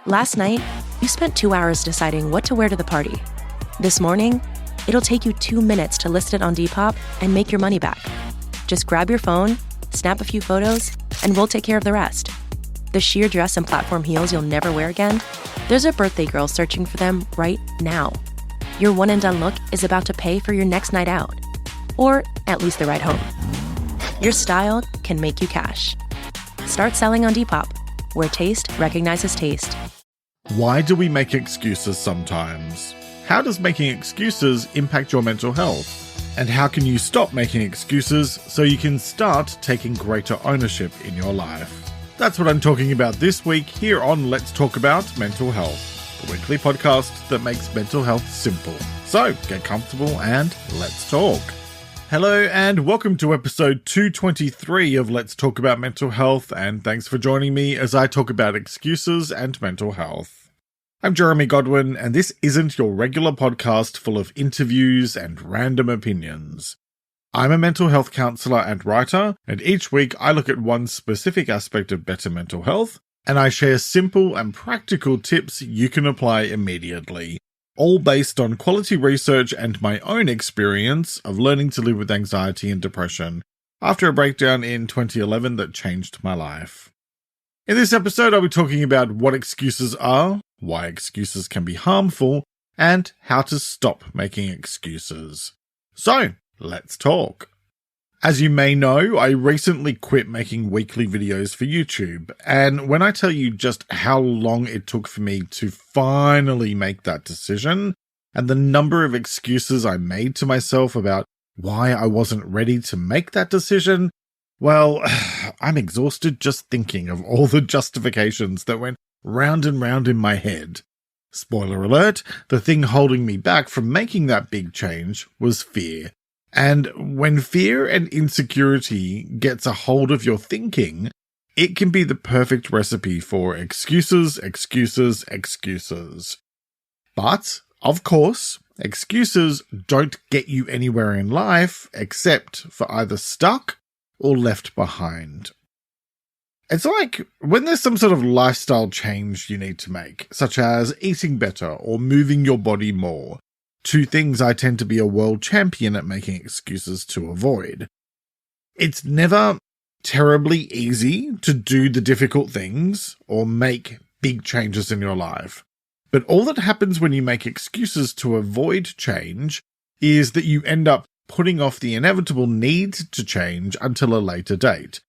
Last night, you spent 2 hours deciding what to wear to the party. This morning, it'll take you 2 minutes to list it on Depop and make your money back. Just grab your phone, snap a few photos, and we'll take care of the rest. The sheer dress and platform heels you'll never wear again? There's a birthday girl searching for them right now. Your one and done look is about to pay for your next night out. Or at least the ride home. Your style can make you cash. Start selling on Depop, where taste recognizes taste. Why do we make excuses sometimes? How does making excuses impact your mental health? And how can you stop making excuses so you can start taking greater ownership in your life? That's what I'm talking about this week here on Let's Talk About Mental Health, the weekly podcast that makes mental health simple. So get comfortable and let's talk. Hello and welcome to episode 223 of Let's Talk About Mental Health, and thanks for joining me as I talk about excuses and mental health. I'm Jeremy Godwin, and this isn't your regular podcast full of interviews and random opinions. I'm a mental health counsellor and writer, and each week I look at one specific aspect of better mental health, and I share simple and practical tips you can apply immediately, all based on quality research and my own experience of learning to live with anxiety and depression after a breakdown in 2011 that changed my life. In this episode, I'll be talking about what excuses are, why excuses can be harmful, and how to stop making excuses. So, let's talk. As you may know, I recently quit making weekly videos for YouTube, and when I tell you just how long it took for me to finally make that decision, and the number of excuses I made to myself about why I wasn't ready to make that decision, well, I'm exhausted just thinking of all the justifications that went round and round in my head. Spoiler alert, the thing holding me back from making that big change was fear. And when fear and insecurity gets a hold of your thinking, it can be the perfect recipe for excuses. But, of course, excuses don't get you anywhere in life except for either stuck or left behind. It's like when there's some sort of lifestyle change you need to make, such as eating better or moving your body more. Two things I tend to be a world champion at making excuses to avoid. It's never terribly easy to do the difficult things or make big changes in your life. But all that happens when you make excuses to avoid change is that you end up putting off the inevitable need to change until a later date,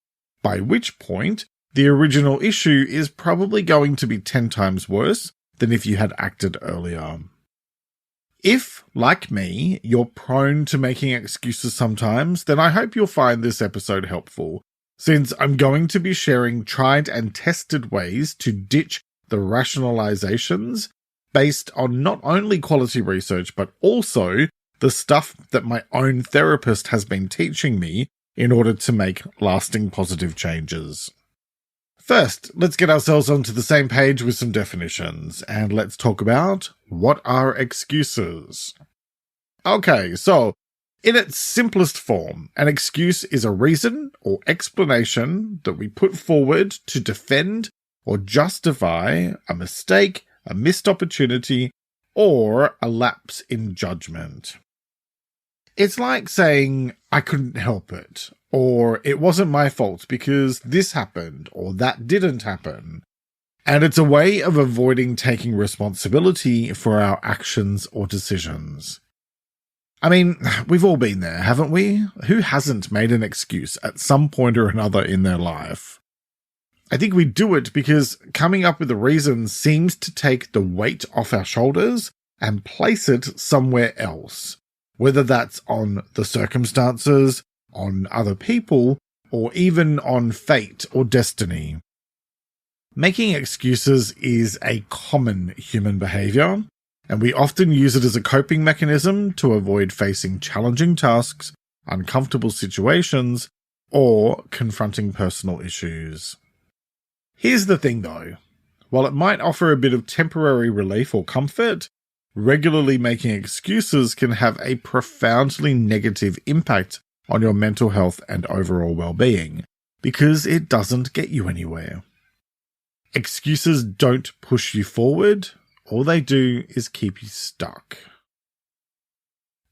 by which point the original issue is probably going to be 10 times worse than if you had acted earlier. If, like me, you're prone to making excuses sometimes, then I hope you'll find this episode helpful, since I'm going to be sharing tried and tested ways to ditch the rationalizations based on not only quality research, but also the stuff that my own therapist has been teaching me in order to make lasting positive changes. First, let's get ourselves onto the same page with some definitions, and let's talk about what are excuses. Okay, so in its simplest form, an excuse is a reason or explanation that we put forward to defend or justify a mistake, a missed opportunity, or a lapse in judgment. It's like saying, I couldn't help it, or it wasn't my fault because this happened, or that didn't happen. And it's a way of avoiding taking responsibility for our actions or decisions. I mean, we've all been there, haven't we? Who hasn't made an excuse at some point or another in their life? I think we do it because coming up with a reason seems to take the weight off our shoulders and place it somewhere else, whether that's on the circumstances, on other people, or even on fate or destiny. Making excuses is a common human behavior, and we often use it as a coping mechanism to avoid facing challenging tasks, uncomfortable situations, or confronting personal issues. Here's the thing though, while it might offer a bit of temporary relief or comfort, regularly making excuses can have a profoundly negative impact on your mental health and overall well-being, because it doesn't get you anywhere. Excuses don't push you forward. All they do is keep you stuck.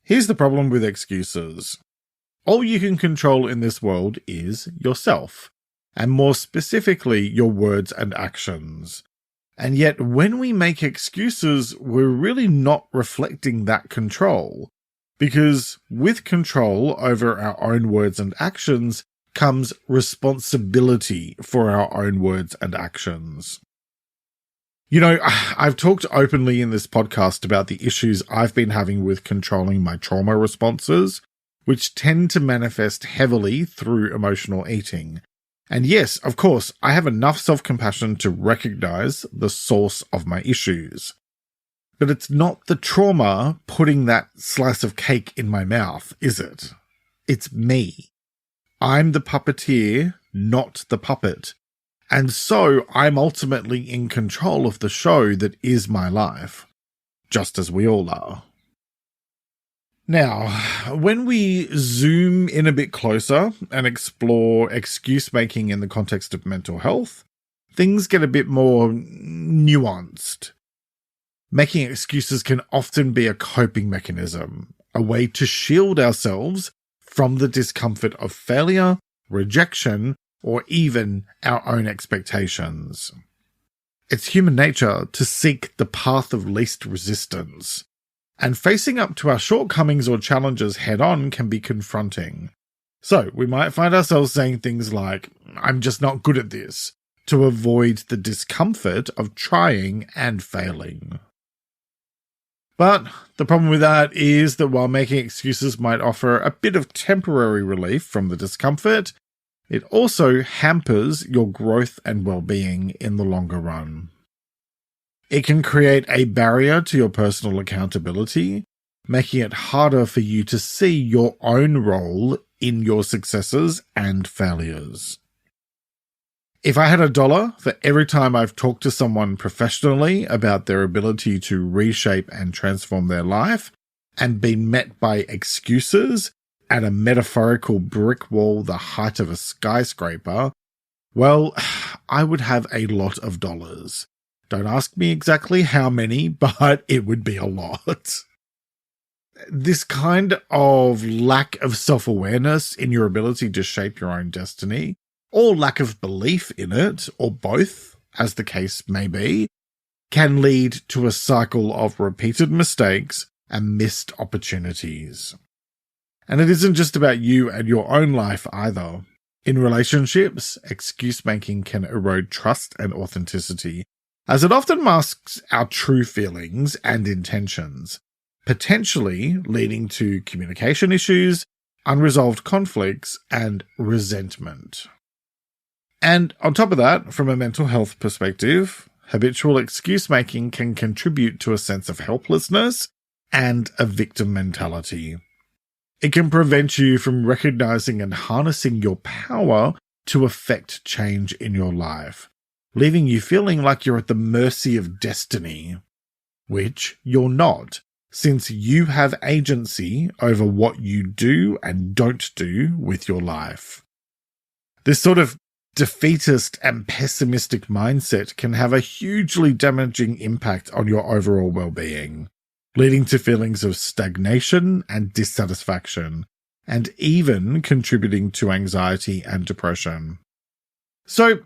Here's the problem with excuses. All you can control in this world is yourself, and more specifically, your words and actions. And yet, when we make excuses, we're really not reflecting that control. Because with control over our own words and actions comes responsibility for our own words and actions. You know, I've talked openly in this podcast about the issues I've been having with controlling my trauma responses, which tend to manifest heavily through emotional eating. And yes, of course, I have enough self-compassion to recognize the source of my issues. But it's not the trauma putting that slice of cake in my mouth, is it? It's me. I'm the puppeteer, not the puppet. And so I'm ultimately in control of the show that is my life, just as we all are. Now, when we zoom in a bit closer and explore excuse making in the context of mental health, things get a bit more nuanced. Making excuses can often be a coping mechanism, a way to shield ourselves from the discomfort of failure, rejection, or even our own expectations. It's human nature to seek the path of least resistance, and facing up to our shortcomings or challenges head-on can be confronting. So we might find ourselves saying things like, "I'm just not good at this," to avoid the discomfort of trying and failing. But the problem with that is that while making excuses might offer a bit of temporary relief from the discomfort, it also hampers your growth and well-being in the longer run. It can create a barrier to your personal accountability, making it harder for you to see your own role in your successes and failures. If I had $1 for every time I've talked to someone professionally about their ability to reshape and transform their life and been met by excuses at a metaphorical brick wall the height of a skyscraper, well, I would have a lot of dollars. Don't ask me exactly how many, but it would be a lot. This kind of lack of self-awareness in your ability to shape your own destiny, or lack of belief in it, or both, as the case may be, can lead to a cycle of repeated mistakes and missed opportunities. And it isn't just about you and your own life either. In relationships, excuse-making can erode trust and authenticity, as it often masks our true feelings and intentions, potentially leading to communication issues, unresolved conflicts, and resentment. And on top of that, from a mental health perspective, habitual excuse-making can contribute to a sense of helplessness and a victim mentality. It can prevent you from recognizing and harnessing your power to affect change in your life, leaving you feeling like you're at the mercy of destiny, which you're not, since you have agency over what you do and don't do with your life. This sort of defeatist and pessimistic mindset can have a hugely damaging impact on your overall well-being, leading to feelings of stagnation and dissatisfaction, and even contributing to anxiety and depression. So,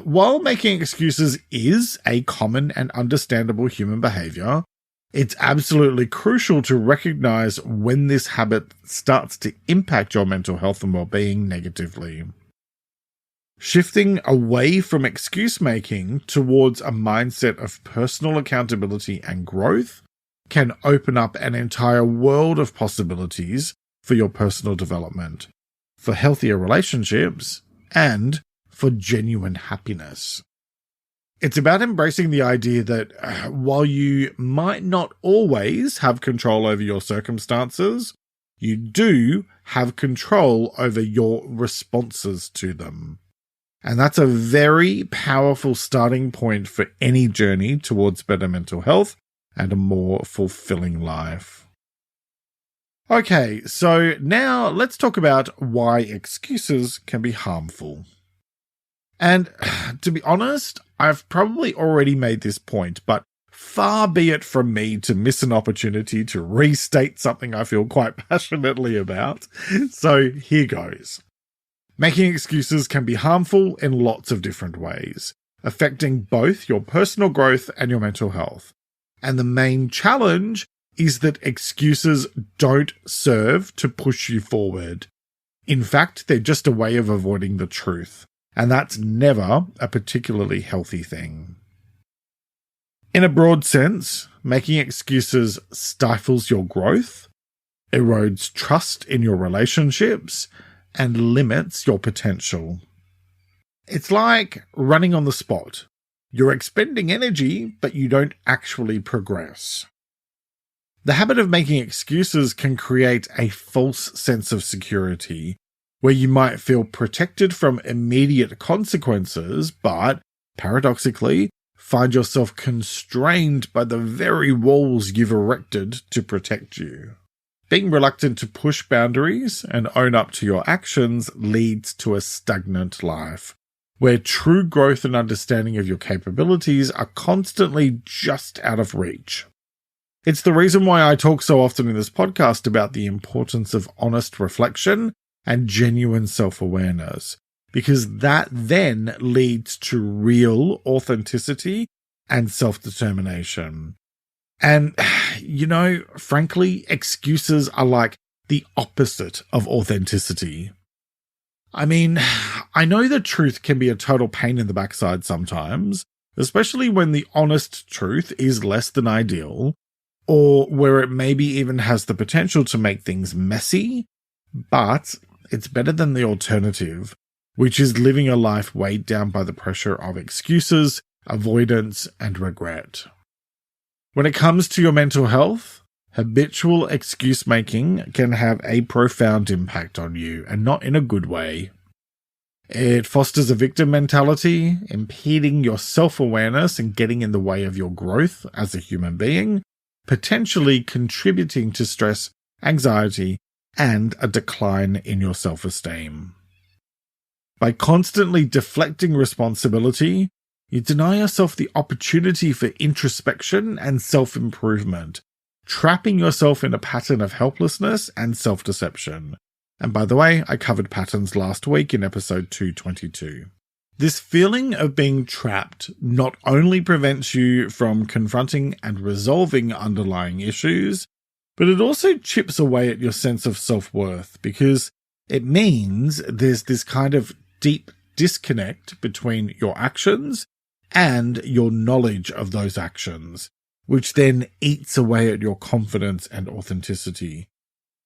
while making excuses is a common and understandable human behavior, it's absolutely crucial to recognize when this habit starts to impact your mental health and well-being negatively. Shifting away from excuse-making towards a mindset of personal accountability and growth can open up an entire world of possibilities for your personal development, for healthier relationships, and for genuine happiness. It's about embracing the idea that while you might not always have control over your circumstances, you do have control over your responses to them. And that's a very powerful starting point for any journey towards better mental health and a more fulfilling life. Okay, so now let's talk about why excuses can be harmful. And to be honest, I've probably already made this point, but far be it from me to miss an opportunity to restate something I feel quite passionately about. So here goes. Making excuses can be harmful in lots of different ways, affecting both your personal growth and your mental health. And the main challenge is that excuses don't serve to push you forward. In fact, they're just a way of avoiding the truth, and that's never a particularly healthy thing. In a broad sense, making excuses stifles your growth, erodes trust in your relationships, and limits your potential. It's like running on the spot. You're expending energy, but you don't actually progress. The habit of making excuses can create a false sense of security, where you might feel protected from immediate consequences, but, paradoxically, find yourself constrained by the very walls you've erected to protect you. Being reluctant to push boundaries and own up to your actions leads to a stagnant life, where true growth and understanding of your capabilities are constantly just out of reach. It's the reason why I talk so often in this podcast about the importance of honest reflection and genuine self-awareness, because that then leads to real authenticity and self-determination. And, frankly, excuses are like the opposite of authenticity. I mean, I know the truth can be a total pain in the backside sometimes, especially when the honest truth is less than ideal, or where it maybe even has the potential to make things messy, but it's better than the alternative, which is living a life weighed down by the pressure of excuses, avoidance, and regret. When it comes to your mental health, habitual excuse making can have a profound impact on you, and not in a good way. It fosters a victim mentality, impeding your self-awareness and getting in the way of your growth as a human being, potentially contributing to stress, anxiety, and a decline in your self-esteem. By constantly deflecting responsibility, you deny yourself the opportunity for introspection and self-improvement, trapping yourself in a pattern of helplessness and self-deception. And by the way, I covered patterns last week in episode 222. This feeling of being trapped not only prevents you from confronting and resolving underlying issues, but it also chips away at your sense of self-worth, because it means there's this kind of deep disconnect between your actions and your knowledge of those actions, which then eats away at your confidence and authenticity,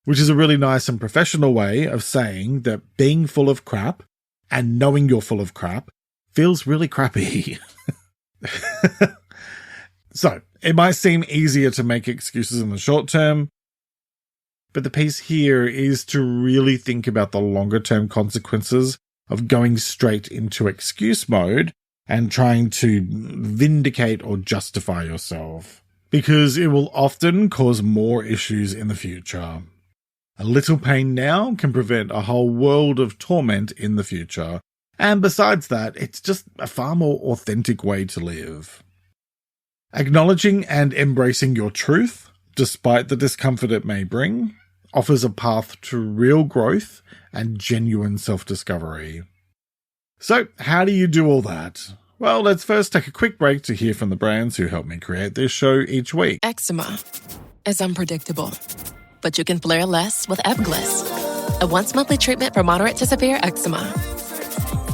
which is a really nice and professional way of saying that being full of crap and knowing you're full of crap feels really crappy. So, it might seem easier to make excuses in the short term, but the piece here is to really think about the longer term consequences of going straight into excuse mode and trying to vindicate or justify yourself, because it will often cause more issues in the future. A little pain now can prevent a whole world of torment in the future, and besides that, it's just a far more authentic way to live. Acknowledging and embracing your truth, despite the discomfort it may bring, offers a path to real growth and genuine self-discovery. So, how do you do all that? Well, let's first take a quick break to hear from the brands who help me create this show each week. Eczema is unpredictable, but you can flare less with Ebglyss, a once-monthly treatment for moderate to severe eczema.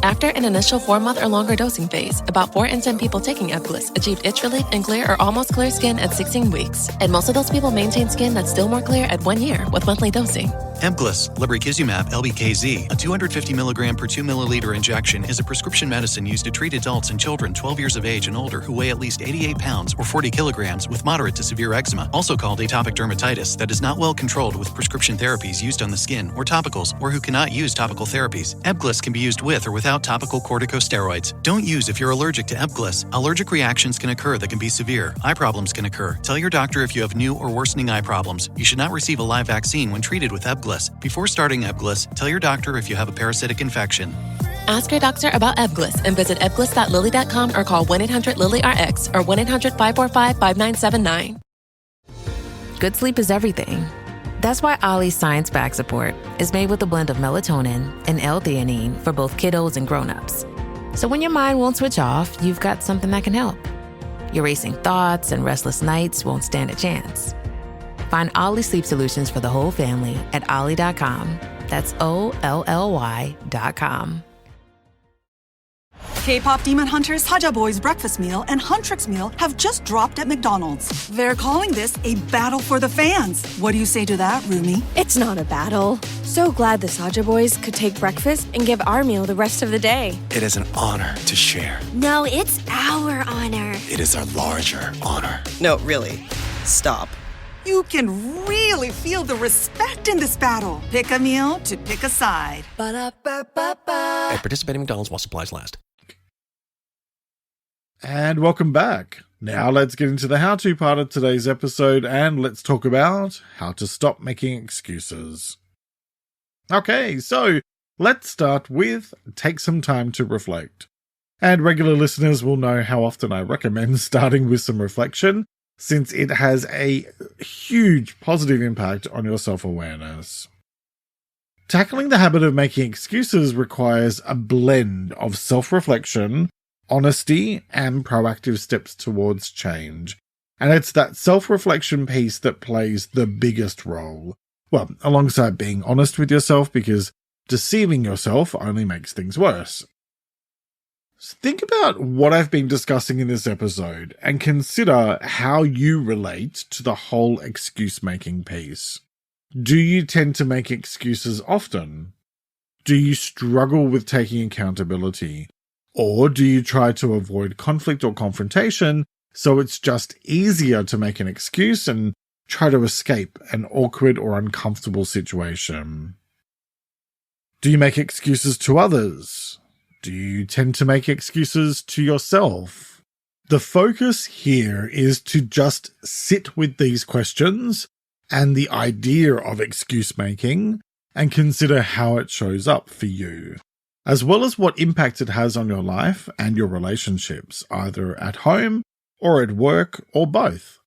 After an initial 4-month or longer dosing phase, about 4 in 10 people taking Ebglyss achieved itch relief and clear or almost clear skin at 16 weeks. And most of those people maintain skin that's still more clear at 1 year with monthly dosing. Ebglyss, lebrikizumab LBKZ, a 250 milligram per 2 milliliter injection, is a prescription medicine used to treat adults and children 12 years of age and older who weigh at least 88 pounds or 40 kilograms with moderate to severe eczema, also called atopic dermatitis, that is not well controlled with prescription therapies used on the skin or topicals, or who cannot use topical therapies. Ebglyss can be used with or without topical corticosteroids. Don't use if you're allergic to Ebglyss. Allergic reactions can occur that can be severe. Eye problems can occur. Tell your doctor if you have new or worsening eye problems. You should not receive a live vaccine when treated with Ebglyss. Before starting Ebglyss, tell your doctor if you have a parasitic infection. Ask your doctor about Ebglyss and visit ebglyss.lilly.com or call 1-800-LILY-RX or 1-800-545-5979. Good sleep is everything. That's why Ollie's Science Bag Support is made with a blend of melatonin and L-theanine for both kiddos and grown-ups. So when your mind won't switch off, you've got something that can help. Your racing thoughts and restless nights won't stand a chance. Find Ollie Sleep Solutions for the whole family at ollie.com. That's OLLY.com. K-pop Demon Hunters Haja Boys breakfast meal and Huntrix meal have just dropped at McDonald's. They're calling this a battle for the fans. What do you say to that, Rumi? It's not a battle. So glad the Saja Boys could take breakfast and give our meal the rest of the day. It is an honor to share. No, it's our honor. It is our larger honor. No, really. Stop. You can really feel the respect in this battle. Pick a meal to pick a side. Ba-da-ba-ba-ba. At participating McDonald's while supplies last. And welcome back. Now let's get into the how-to part of today's episode and let's talk about how to stop making excuses. Okay, so let's start with take some time to reflect. And regular listeners will know how often I recommend starting with some reflection, since it has a huge positive impact on your self-awareness. Tackling the habit of making excuses requires a blend of self-reflection, honesty, and proactive steps towards change. And it's that self-reflection piece that plays the biggest role. Well, alongside being honest with yourself, because deceiving yourself only makes things worse. Think about what I've been discussing in this episode and consider how you relate to the whole excuse-making piece. Do you tend to make excuses often? Do you struggle with taking accountability? Or do you try to avoid conflict or confrontation so it's just easier to make an excuse and try to escape an awkward or uncomfortable situation? Do you make excuses to others? Do you tend to make excuses to yourself? The focus here is to just sit with these questions and the idea of excuse making and consider how it shows up for you, as well as what impact it has on your life and your relationships, either at home or at work or both,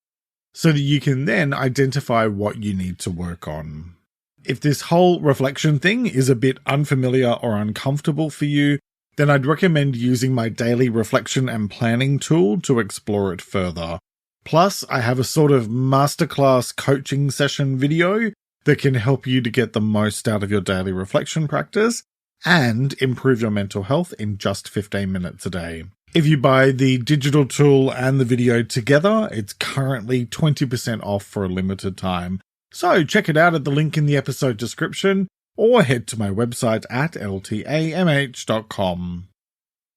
so that you can then identify what you need to work on. If this whole reflection thing is a bit unfamiliar or uncomfortable for you, then I'd recommend using my daily reflection and planning tool to explore it further. Plus, I have a sort of masterclass coaching session video that can help you to get the most out of your daily reflection practice and improve your mental health in just 15 minutes a day. If you buy the digital tool and the video together, it's currently 20% off for a limited time. So check it out at the link in the episode description or head to my website at ltamh.com.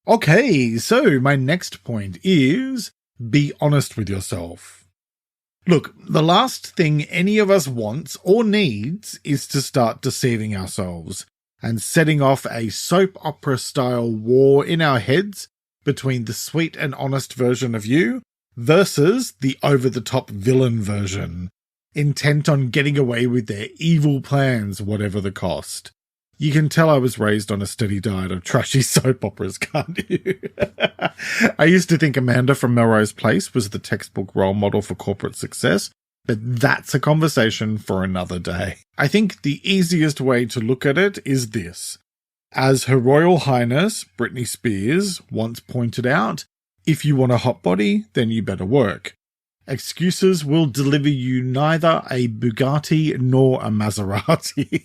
Okay, so my next point is be honest with yourself. Look, the last thing any of us wants or needs is to start deceiving ourselves and setting off a soap opera style war in our heads between the sweet and honest version of you versus the over-the-top villain version, intent on getting away with their evil plans, whatever the cost. You can tell I was raised on a steady diet of trashy soap operas, can't you? I used to think Amanda from Melrose Place was the textbook role model for corporate success, but that's a conversation for another day. I think the easiest way to look at it is this. As Her Royal Highness, Britney Spears, once pointed out, if you want a hot body, then you better work. Excuses will deliver you neither a Bugatti nor a Maserati.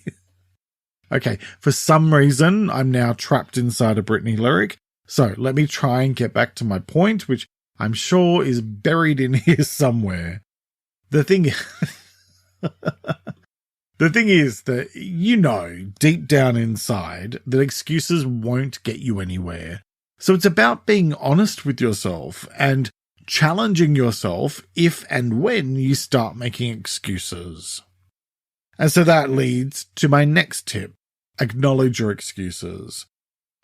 Okay, for some reason, I'm now trapped inside a Britney lyric, so let me try and get back to my point, which I'm sure is buried in here somewhere. The thing is that you know, deep down inside, that excuses won't get you anywhere. So it's about being honest with yourself and challenging yourself if and when you start making excuses. And so that leads to my next tip. Acknowledge your excuses.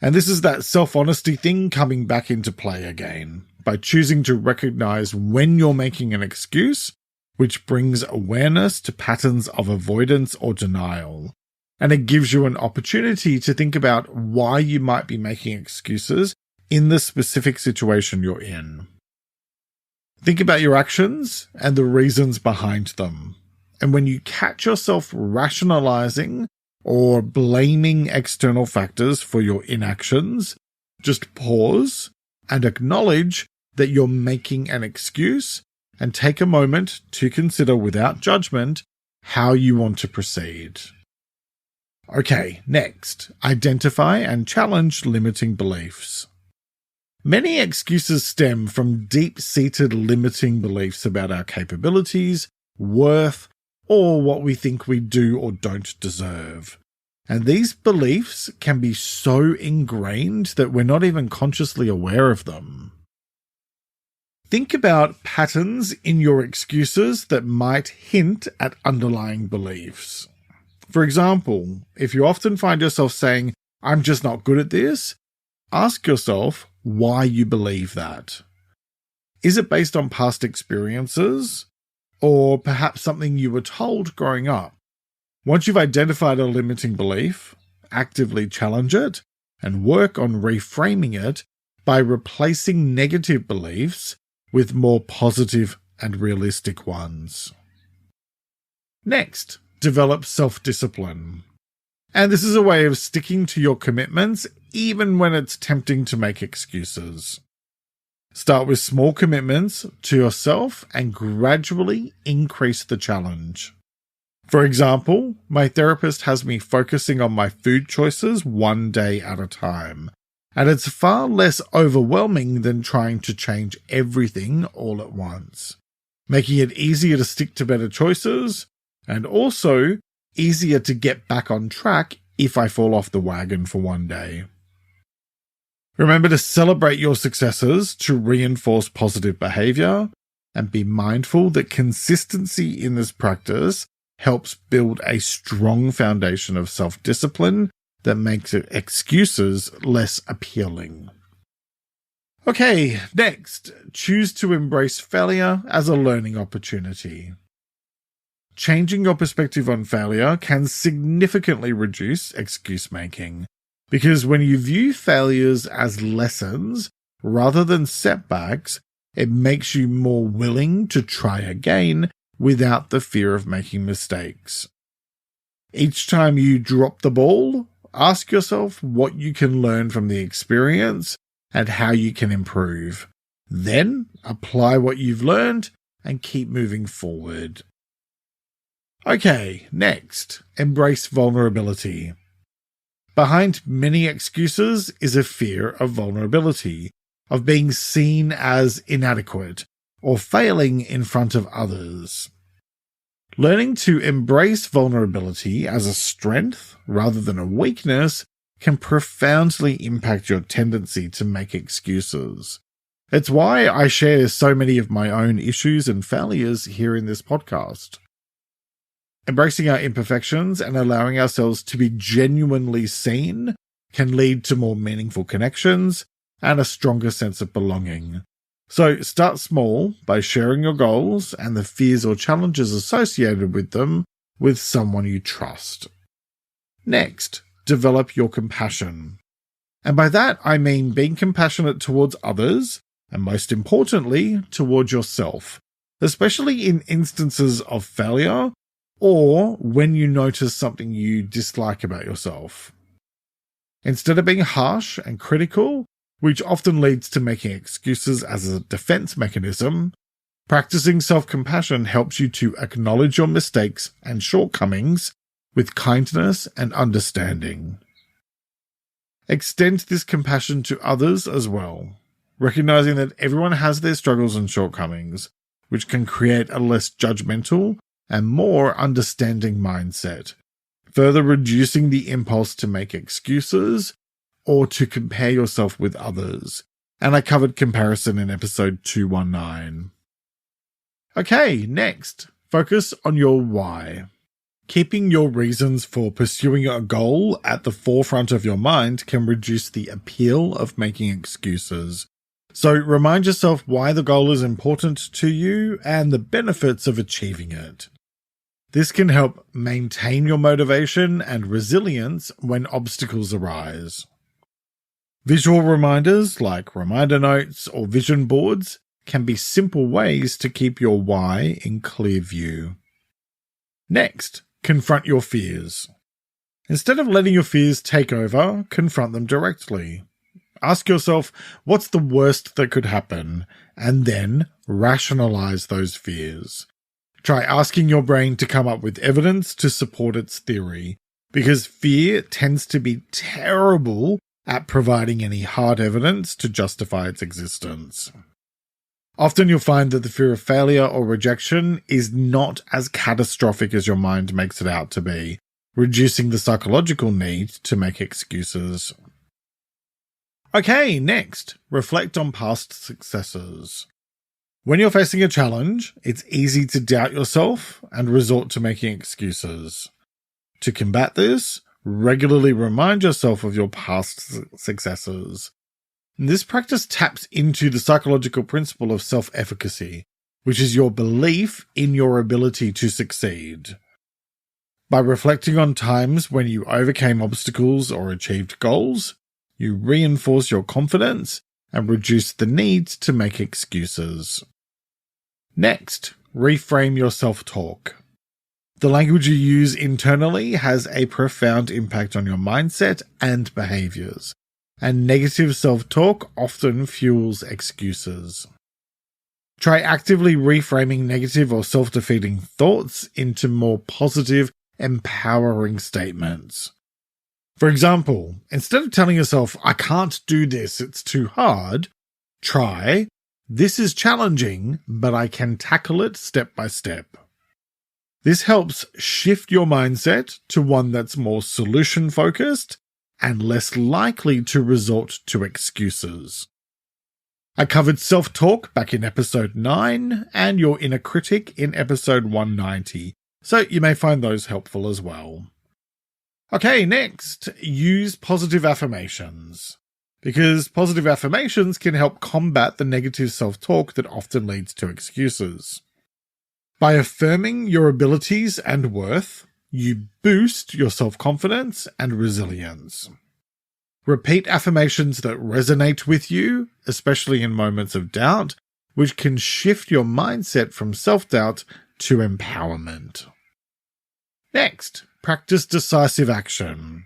And this is that self-honesty thing coming back into play again, by choosing to recognize when you're making an excuse, which brings awareness to patterns of avoidance or denial. and it gives you an opportunity to think about why you might be making excuses in the specific situation you're in. Think about your actions and the reasons behind them. And when you catch yourself rationalizing or blaming external factors for your inactions, just pause and acknowledge that you're making an excuse and take a moment to consider without judgment how you want to proceed. Okay, next, identify and challenge limiting beliefs. Many excuses stem from deep-seated limiting beliefs about our capabilities, worth, or what we think we do or don't deserve. And these beliefs can be so ingrained that we're not even consciously aware of them. Think about patterns in your excuses that might hint at underlying beliefs. For example, if you often find yourself saying, "I'm just not good at this," ask yourself why you believe that. Is it based on past experiences, or perhaps something you were told growing up? Once you've identified a limiting belief, actively challenge it and work on reframing it by replacing negative beliefs with more positive and realistic ones. Next, develop self-discipline. And this is a way of sticking to your commitments even when it's tempting to make excuses. Start with small commitments to yourself and gradually increase the challenge. For example, my therapist has me focusing on my food choices one day at a time, and it's far less overwhelming than trying to change everything all at once, making it easier to stick to better choices and also easier to get back on track if I fall off the wagon for one day. Remember to celebrate your successes to reinforce positive behavior, and be mindful that consistency in this practice helps build a strong foundation of self-discipline that makes excuses less appealing. Okay, next, choose to embrace failure as a learning opportunity. Changing your perspective on failure can significantly reduce excuse making, because when you view failures as lessons rather than setbacks, it makes you more willing to try again without the fear of making mistakes. Each time you drop the ball, ask yourself what you can learn from the experience and how you can improve. Then apply what you've learned and keep moving forward. Okay, next, embrace vulnerability. Behind many excuses is a fear of vulnerability, of being seen as inadequate or failing in front of others. Learning to embrace vulnerability as a strength rather than a weakness can profoundly impact your tendency to make excuses. It's why I share so many of my own issues and failures here in this podcast. Embracing our imperfections and allowing ourselves to be genuinely seen can lead to more meaningful connections and a stronger sense of belonging. So start small by sharing your goals and the fears or challenges associated with them with someone you trust. Next, develop your compassion. And by that, I mean being compassionate towards others, and most importantly, towards yourself, especially in instances of failure or when you notice something you dislike about yourself. Instead of being harsh and critical, which often leads to making excuses as a defense mechanism, practicing self-compassion helps you to acknowledge your mistakes and shortcomings with kindness and understanding. Extend this compassion to others as well, recognizing that everyone has their struggles and shortcomings, which can create a less judgmental and more understanding mindset, further reducing the impulse to make excuses or to compare yourself with others. And I covered comparison in episode 219. Okay, next, focus on your why. Keeping your reasons for pursuing a goal at the forefront of your mind can reduce the appeal of making excuses. So remind yourself why the goal is important to you and the benefits of achieving it. This can help maintain your motivation and resilience when obstacles arise. Visual reminders like reminder notes or vision boards can be simple ways to keep your why in clear view. Next, confront your fears. Instead of letting your fears take over, confront them directly. Ask yourself, what's the worst that could happen? And then rationalize those fears. Try asking your brain to come up with evidence to support its theory, because fear tends to be terrible at providing any hard evidence to justify its existence. Often you'll find that the fear of failure or rejection is not as catastrophic as your mind makes it out to be, reducing the psychological need to make excuses. Okay, next, reflect on past successes. When you're facing a challenge, it's easy to doubt yourself and resort to making excuses. To combat this, regularly remind yourself of your past successes. This practice taps into the psychological principle of self-efficacy, which is your belief in your ability to succeed. By reflecting on times when you overcame obstacles or achieved goals, you reinforce your confidence and reduce the need to make excuses. Next, reframe your self-talk. The language you use internally has a profound impact on your mindset and behaviors, and negative self-talk often fuels excuses. Try actively reframing negative or self-defeating thoughts into more positive, empowering statements. For example, instead of telling yourself, I can't do this, it's too hard, try, this is challenging, but I can tackle it step by step. This helps shift your mindset to one that's more solution-focused and less likely to resort to excuses. I covered self-talk back in episode 9 and your inner critic in episode 190, so you may find those helpful as well. Okay, next, use positive affirmations, because positive affirmations can help combat the negative self-talk that often leads to excuses. By affirming your abilities and worth, you boost your self-confidence and resilience. Repeat affirmations that resonate with you, especially in moments of doubt, which can shift your mindset from self-doubt to empowerment. Next, practice decisive action.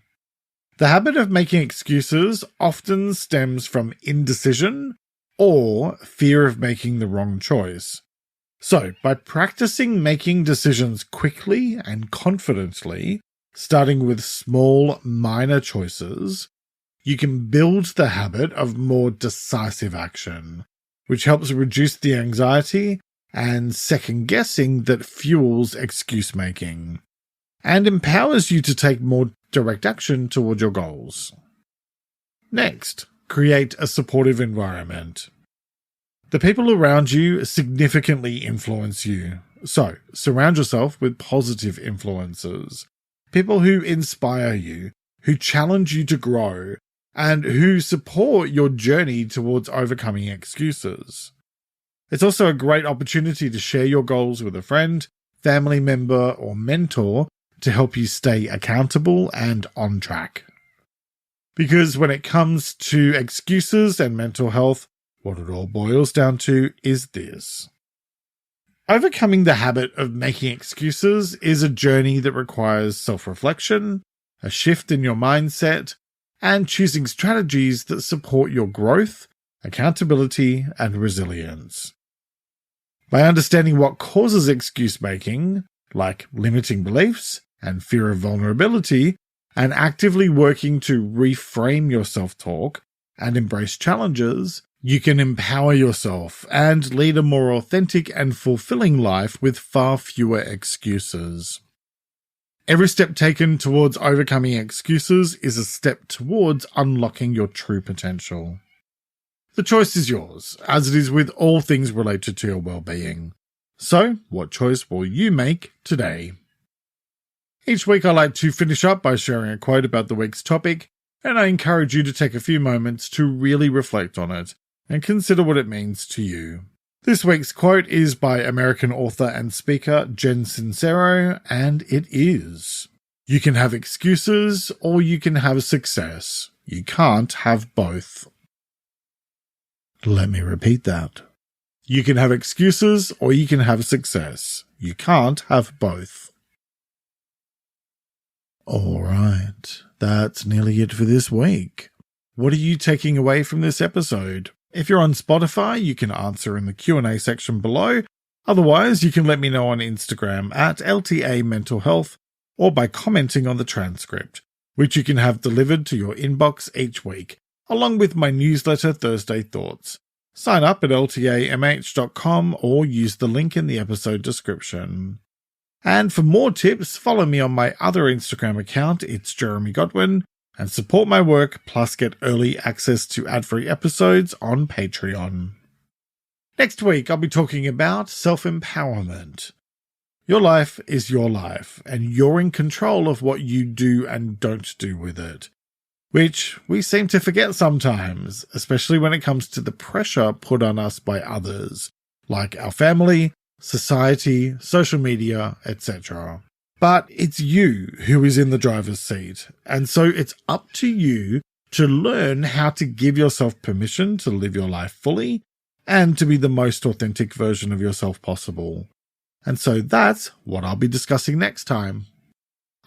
The habit of making excuses often stems from indecision or fear of making the wrong choice. So, by practicing making decisions quickly and confidently, starting with small, minor choices, you can build the habit of more decisive action, which helps reduce the anxiety and second-guessing that fuels excuse-making, and empowers you to take more direct action toward your goals. Next, create a supportive environment. The people around you significantly influence you, so surround yourself with positive influences, people who inspire you, who challenge you to grow, and who support your journey towards overcoming excuses. It's also a great opportunity to share your goals with a friend, family member, or mentor to help you stay accountable and on track. Because when it comes to excuses and mental health, what it all boils down to is this. Overcoming the habit of making excuses is a journey that requires self-reflection, a shift in your mindset, and choosing strategies that support your growth, accountability, and resilience. By understanding what causes excuse-making, like limiting beliefs and fear of vulnerability, and actively working to reframe your self-talk and embrace challenges, you can empower yourself and lead a more authentic and fulfilling life with far fewer excuses. Every step taken towards overcoming excuses is a step towards unlocking your true potential. The choice is yours, as it is with all things related to your well-being. So, what choice will you make today? Each week I like to finish up by sharing a quote about the week's topic, and I encourage you to take a few moments to really reflect on it and consider what it means to you. This week's quote is by American author and speaker Jen Sincero, and it is, "You can have excuses or you can have success. You can't have both." Let me repeat that. You can have excuses or you can have success. You can't have both. All right, that's nearly it for this week. What are you taking away from this episode? If you're on Spotify, you can answer in the Q&A section below. Otherwise, you can let me know on Instagram at LTA Mental Health or by commenting on the transcript, which you can have delivered to your inbox each week, along with my newsletter Thursday Thoughts. Sign up at ltamh.com or use the link in the episode description. And for more tips, follow me on my other Instagram account, it's Jeremy Godwin, and support my work, plus get early access to ad-free episodes on Patreon. Next week, I'll be talking about self-empowerment. Your life is your life, and you're in control of what you do and don't do with it, which we seem to forget sometimes, especially when it comes to the pressure put on us by others, like our family, society, social media, etc. But it's you who is in the driver's seat, and so it's up to you to learn how to give yourself permission to live your life fully and to be the most authentic version of yourself possible. And so that's what I'll be discussing next time.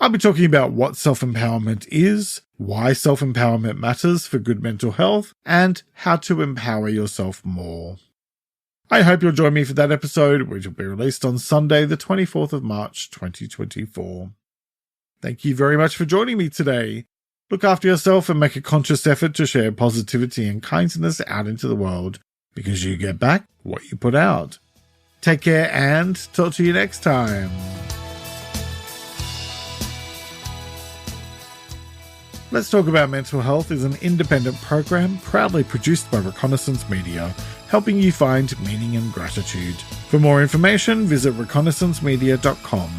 I'll be talking about what self-empowerment is, why self-empowerment matters for good mental health, and how to empower yourself more. I hope you'll join me for that episode, which will be released on Sunday, the 24th of March, 2024. Thank you very much for joining me today. Look after yourself and make a conscious effort to share positivity and kindness out into the world, because you get back what you put out. Take care and talk to you next time. Let's Talk About Mental Health is an independent program proudly produced by Reconnaissance Media, helping you find meaning and gratitude. For more information, visit reconnaissancemedia.com.